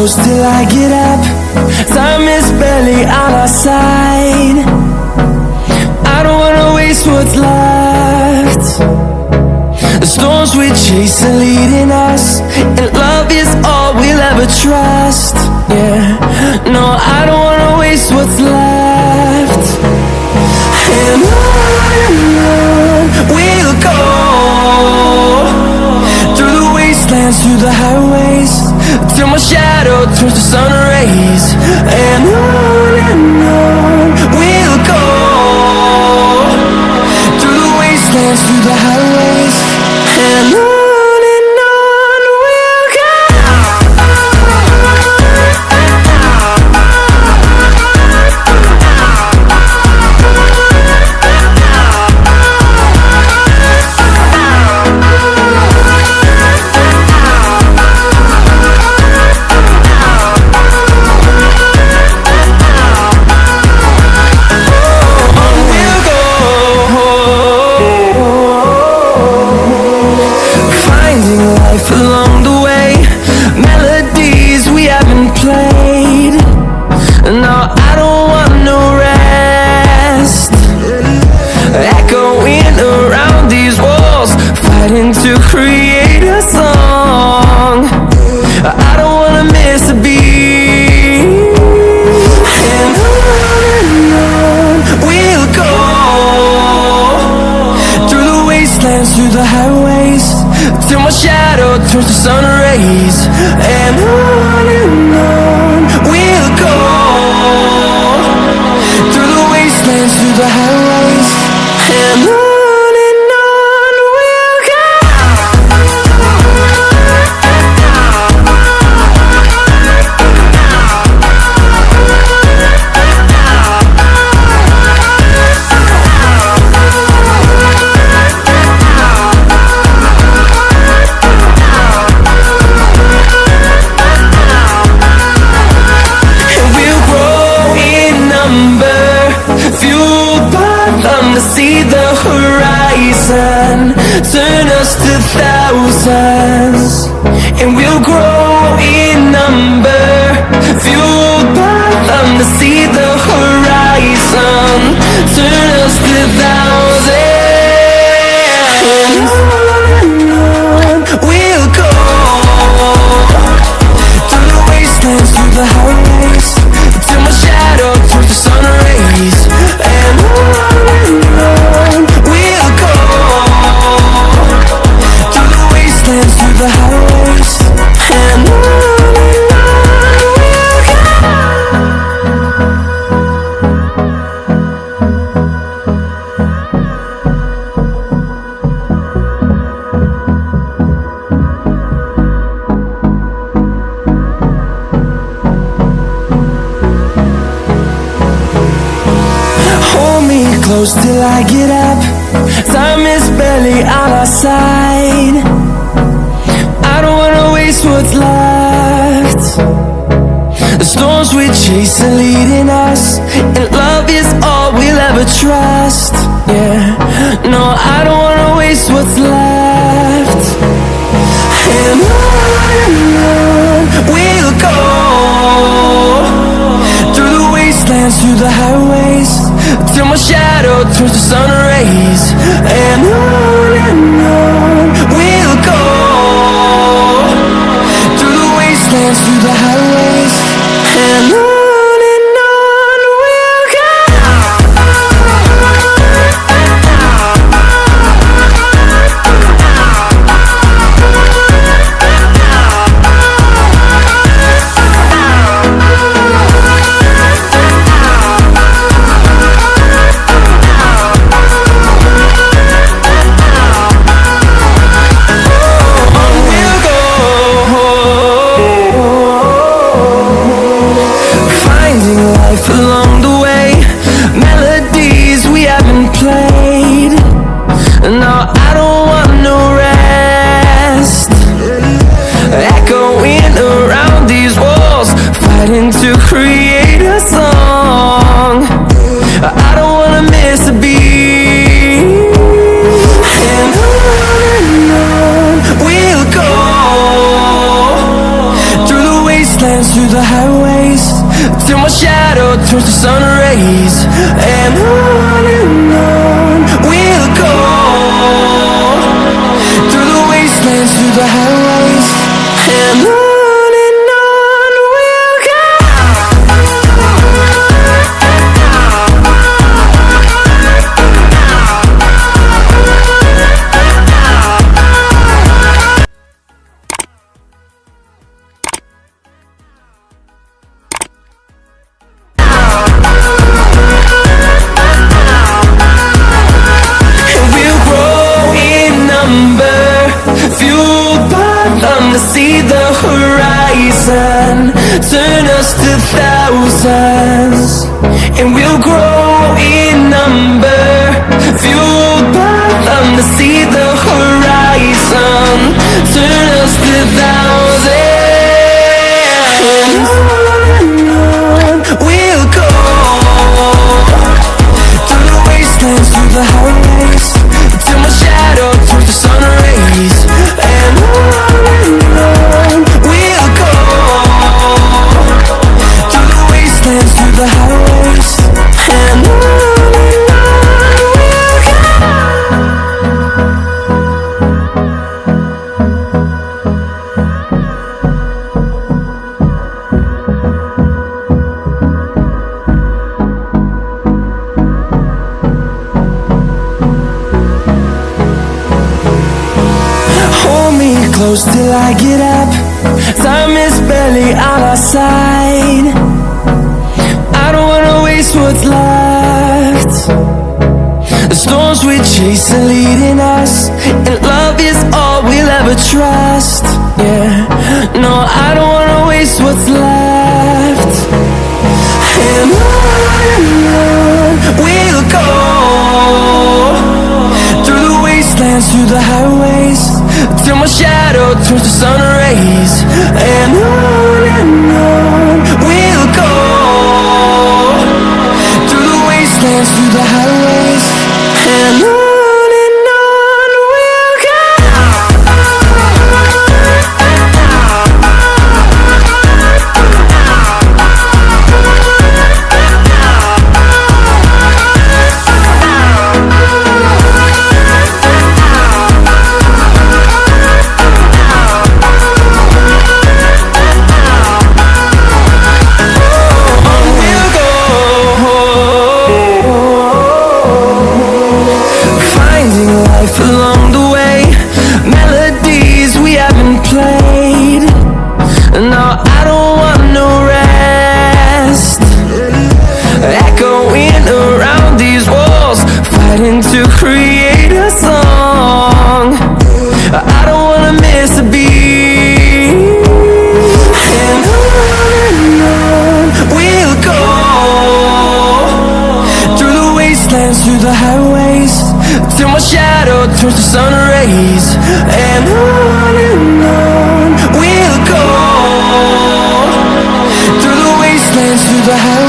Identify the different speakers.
Speaker 1: close till I get up. Time is barely on our side. I don't wanna waste what's left. The storms we chase are leading us, and love is all we'll ever trust. Yeah, no, I don't wanna waste what's left. And on we'll go, through the wastelands, through the highways, till my shadow turns to sun rays. And on we'll go, through the wastelands, through the highways, and on we'll go. Along the way, melodies we haven't played. No, I don't want no rest. Echoing around these walls, fighting to create a song. I don't wanna miss a beat. And on we'll go, through the wastelands, through the highways, till my shadow turns to sun rays. And on we'll go, through the wastelands, through the highways, and on we'll go. See the horizon, turn us to thousands, and we'll grow in number. Fueled by them to see the horizon, turn us to thousands. And on we'll go, through the wastelands, through the highways, till my shadow turns to sun rays. And on we'll go, through the wastelands, through the highways, and on we'll go. Hold me close till I get up. Time is barely on our side. I don't wanna waste what's left. The storms we chase are leading us, and love is all we'll ever trust. Yeah, no, I don't wanna waste what's left. And on we'll go, through the wastelands, through the highways, till my shadow turns to sun rays. And on we'll go, through the wastelands, through the highways, and on we'll go. shadow turns to sun rays. And on we'll go, through the wastelands, through the highways. And on we'll go. See the horizon turn us to thousands, and we'll grow in number, fueled by them to see the horizon turn us to thousands. And on we'll go, through the wastelands, through the highways, till my shadow turns to sun rays. And on we'll go, through the wastelands, through the highways. And on we'll go. Hold me close till I get up. Time is barely on our side. I don't wanna waste what's left. The storms we chase are leading us, and love is all we'll ever trust. Yeah, no, I don't wanna waste what's left. And on we'll go, through the wastelands, through the highways, till my shadow turns to sun rays. And on we'll go, through the wastelands, through the highways. And on we'll go. Along the way, melodies we haven't played. No, I don't want no rest. Echoing around these walls, fighting to create a song. I don't wanna miss a beat. And on we'll go, through the wastelands, through the highways, till my shadow turns to sun rays. And on we'll go, through the wastelands, through the highways.